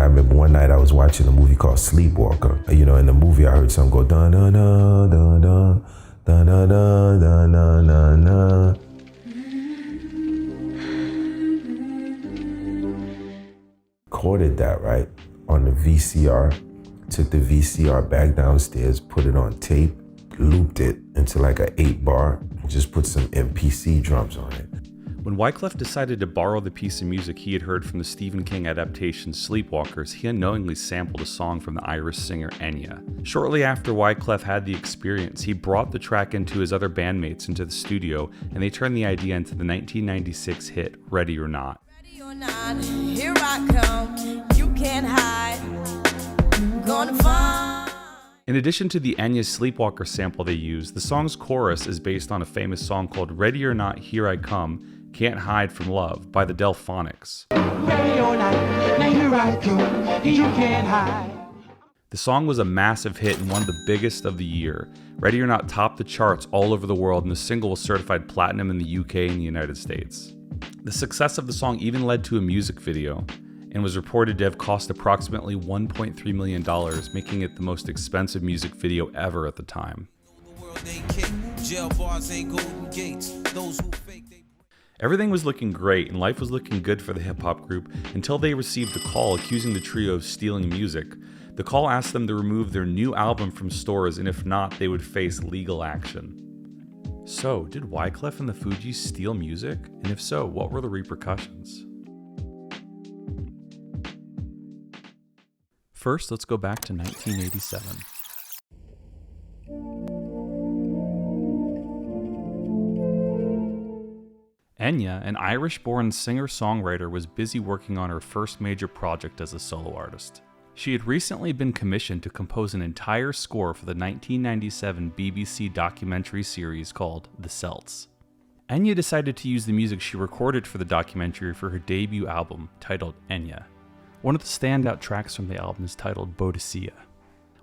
I remember one night I was watching a movie called Sleepwalker. You know, in the movie I heard something go da da da da da da da da da da da. Recorded that, right, on the VCR, took the VCR back downstairs, put it on tape, looped it into like a 8-bar, and just put some MPC drums on it. When Wyclef decided to borrow the piece of music he had heard from the Stephen King adaptation Sleepwalkers, he unknowingly sampled a song from the Irish singer Enya. Shortly after Wyclef had the experience, he brought the track into his other bandmates into the studio, and they turned the idea into the 1996 hit Ready or Not. Ready or not, here I come, you can't hide, gonna find. In addition to the Enya Sleepwalker sample they used, the song's chorus is based on a famous song called Ready or Not, Here I Come, Can't Hide from Love by the Delphonics. Ready or not, now here I come, you can't hide. The song was a massive hit and one of the biggest of the year. Ready or Not topped the charts all over the world, and the single was certified platinum in the UK and the United States. The success of the song even led to a music video, and was reported to have cost approximately $1.3 million, making it the most expensive music video ever at the time. Everything was looking great and life was looking good for the hip-hop group until they received a call accusing the trio of stealing music. The call asked them to remove their new album from stores, and if not, they would face legal action. So, did Wyclef and the Fugees steal music? And if so, what were the repercussions? First, let's go back to 1987. Enya, an Irish-born singer-songwriter, was busy working on her first major project as a solo artist. She had recently been commissioned to compose an entire score for the 1997 BBC documentary series called The Celts. Enya decided to use the music she recorded for the documentary for her debut album, titled Enya. One of the standout tracks from the album is titled Boadecia,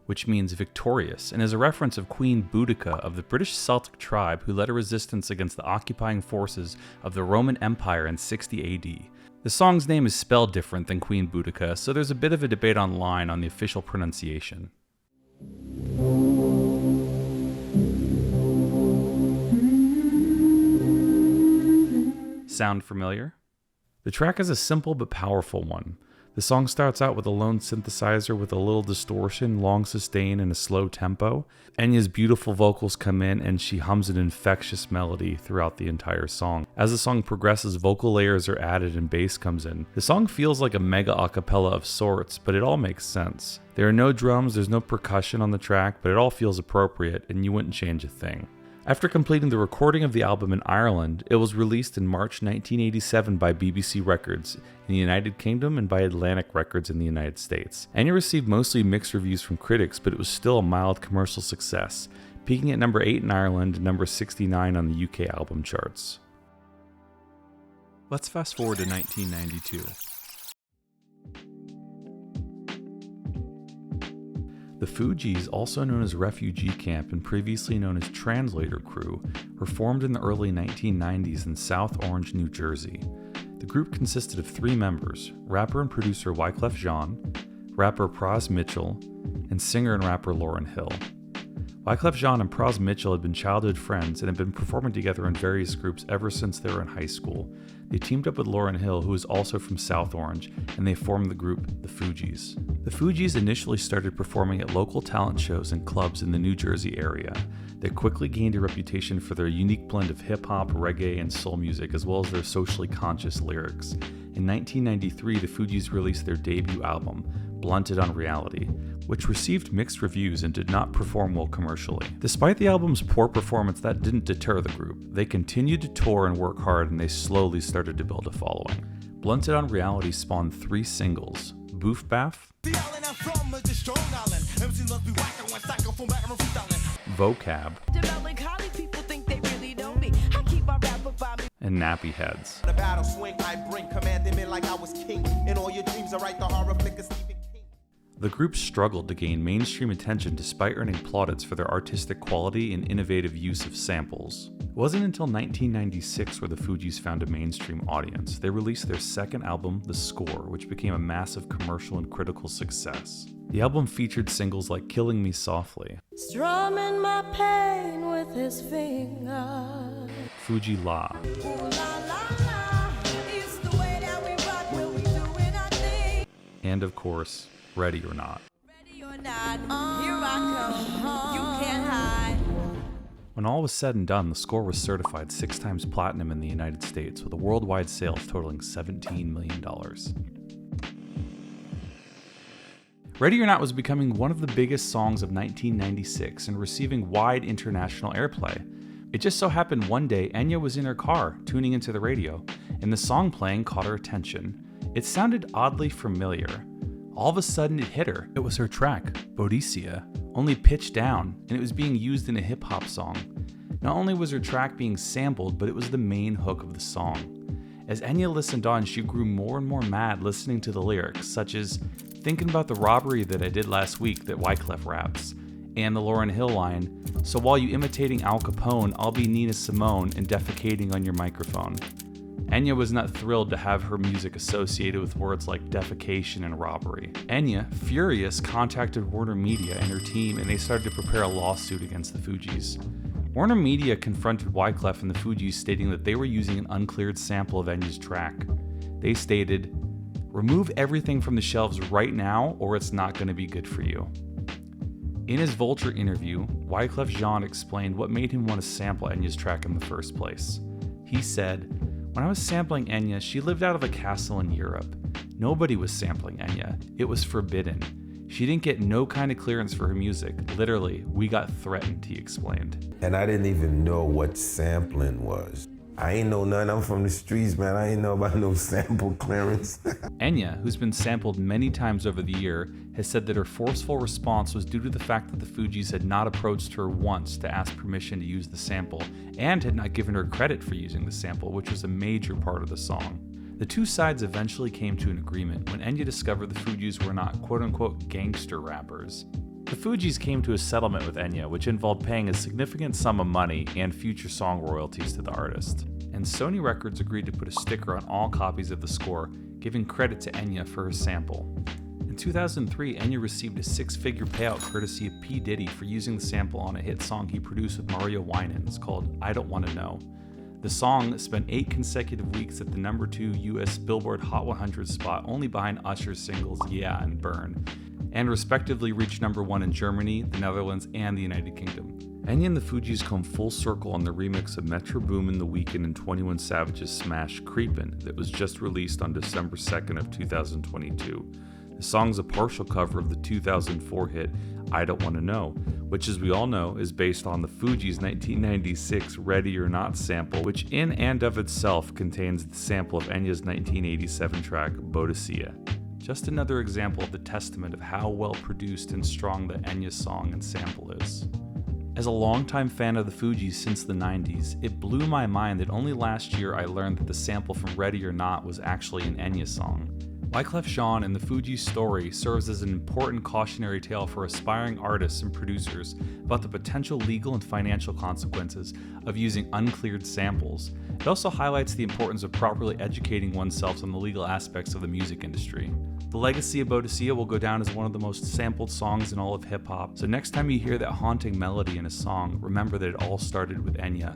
which means victorious, and is a reference of Queen Boudicca of the British Celtic tribe who led a resistance against the occupying forces of the Roman Empire in 60 AD. The song's name is spelled different than Queen Boudicca, so there's a bit of a debate online on the official pronunciation. Sound familiar? The track is a simple but powerful one. The song starts out with a lone synthesizer with a little distortion, long sustain, and a slow tempo. Enya's beautiful vocals come in and she hums an infectious melody throughout the entire song. As the song progresses, vocal layers are added and bass comes in. The song feels like a mega acapella of sorts, but it all makes sense. There are no drums, there's no percussion on the track, but it all feels appropriate and you wouldn't change a thing. After completing the recording of the album in Ireland, it was released in March 1987 by BBC Records in the United Kingdom and by Atlantic Records in the United States. Enya received mostly mixed reviews from critics, but it was still a mild commercial success, peaking at number 8 in Ireland and number 69 on the UK album charts. Let's fast forward to 1992. The Fugees, also known as Refugee Camp and previously known as Translator Crew, were formed in the early 1990s in South Orange, New Jersey. The group consisted of 3 members, rapper and producer Wyclef Jean, rapper Pras Mitchell, and singer and rapper Lauryn Hill. Wyclef Jean and Pras Mitchell had been childhood friends and had been performing together in various groups ever since they were in high school. They teamed up with Lauryn Hill, who is also from South Orange, and they formed the group The Fugees. The Fugees initially started performing at local talent shows and clubs in the New Jersey area. They quickly gained a reputation for their unique blend of hip-hop, reggae, and soul music, as well as their socially conscious lyrics. In 1993, the Fugees released their debut album, Blunted on Reality, which received mixed reviews and did not perform well commercially. Despite the album's poor performance, that didn't deter the group. They continued to tour and work hard, and they slowly started to build a following. Blunted on Reality spawned 3 singles, Boof Baff, Vocab, and Nappy Heads. The group struggled to gain mainstream attention despite earning plaudits for their artistic quality and innovative use of samples. It wasn't until 1996 where the Fugees found a mainstream audience. They released their second album, The Score, which became a massive commercial and critical success. The album featured singles like Killing Me Softly, Strumming my pain with his finger. Fuji La, Ooh, la, la, la. It's the way that we rock when we doing our thing. and of course, Ready or Not. Ready or not, here I come. You can't hide. When all was said and done, The Score was certified 6 times platinum in the United States, with a worldwide sales totaling $17 million. Ready or Not was becoming one of the biggest songs of 1996 and receiving wide international airplay. It just so happened one day Enya was in her car, tuning into the radio, and the song playing caught her attention. It sounded oddly familiar. All of a sudden it hit her. It was her track, Boadecia, only pitched down, and it was being used in a hip-hop song. Not only was her track being sampled, but it was the main hook of the song. As Enya listened on, she grew more and more mad listening to the lyrics, such as, "Thinking about the robbery that I did last week," that Wyclef raps, and the Lauryn Hill line, "So while you imitating Al Capone, I'll be Nina Simone and defecating on your microphone." Enya was not thrilled to have her music associated with words like defecation and robbery. Enya, furious, contacted Warner Media and her team, and they started to prepare a lawsuit against the Fugees. Warner Media confronted Wyclef and the Fugees, stating that they were using an uncleared sample of Enya's track. They stated, "Remove everything from the shelves right now, or it's not going to be good for you." In his Vulture interview, Wyclef Jean explained what made him want to sample Enya's track in the first place. He said, "When I was sampling Enya, she lived out of a castle in Europe. Nobody was sampling Enya. It was forbidden. She didn't get no kind of clearance for her music. Literally, we got threatened," he explained. And I didn't even know what sampling was. I ain't know nothing. I'm from the streets, man. I ain't know about no sample clearance. Enya, who's been sampled many times over the year, has said that her forceful response was due to the fact that the Fugees had not approached her once to ask permission to use the sample, and had not given her credit for using the sample, which was a major part of the song. The two sides eventually came to an agreement when Enya discovered the Fugees were not quote-unquote gangster rappers. The Fugees came to a settlement with Enya, which involved paying a significant sum of money and future song royalties to the artist. And Sony Records agreed to put a sticker on all copies of The Score, giving credit to Enya for her sample. In 2003, Enya received a 6-figure payout courtesy of P. Diddy for using the sample on a hit song he produced with Mario Winans called I Don't Wanna Know. The song spent 8 consecutive weeks at the number 2 US Billboard Hot 100 spot, only behind Usher's singles Yeah and Burn, and respectively reached number 1 in Germany, the Netherlands, and the United Kingdom. Enya and the Fugees come full circle on the remix of Metro Boomin, The Weeknd, and 21 Savage's smash Creepin' that was just released on December 2nd of 2022. The song's a partial cover of the 2004 hit I Don't Wanna Know, which, as we all know, is based on the Fugees' 1996 Ready or Not sample, which in and of itself contains the sample of Enya's 1987 track Boadecia. Just another example of the testament of how well produced and strong the Enya song and sample is. As a longtime fan of the Fugees since the 90s, it blew my mind that only last year I learned that the sample from Ready or Not was actually an Enya song. Wyclef Jean and the Fugees' story serves as an important cautionary tale for aspiring artists and producers about the potential legal and financial consequences of using uncleared samples. It also highlights the importance of properly educating oneself on the legal aspects of the music industry. The legacy of Boadecia will go down as one of the most sampled songs in all of hip-hop, so next time you hear that haunting melody in a song, remember that it all started with Enya.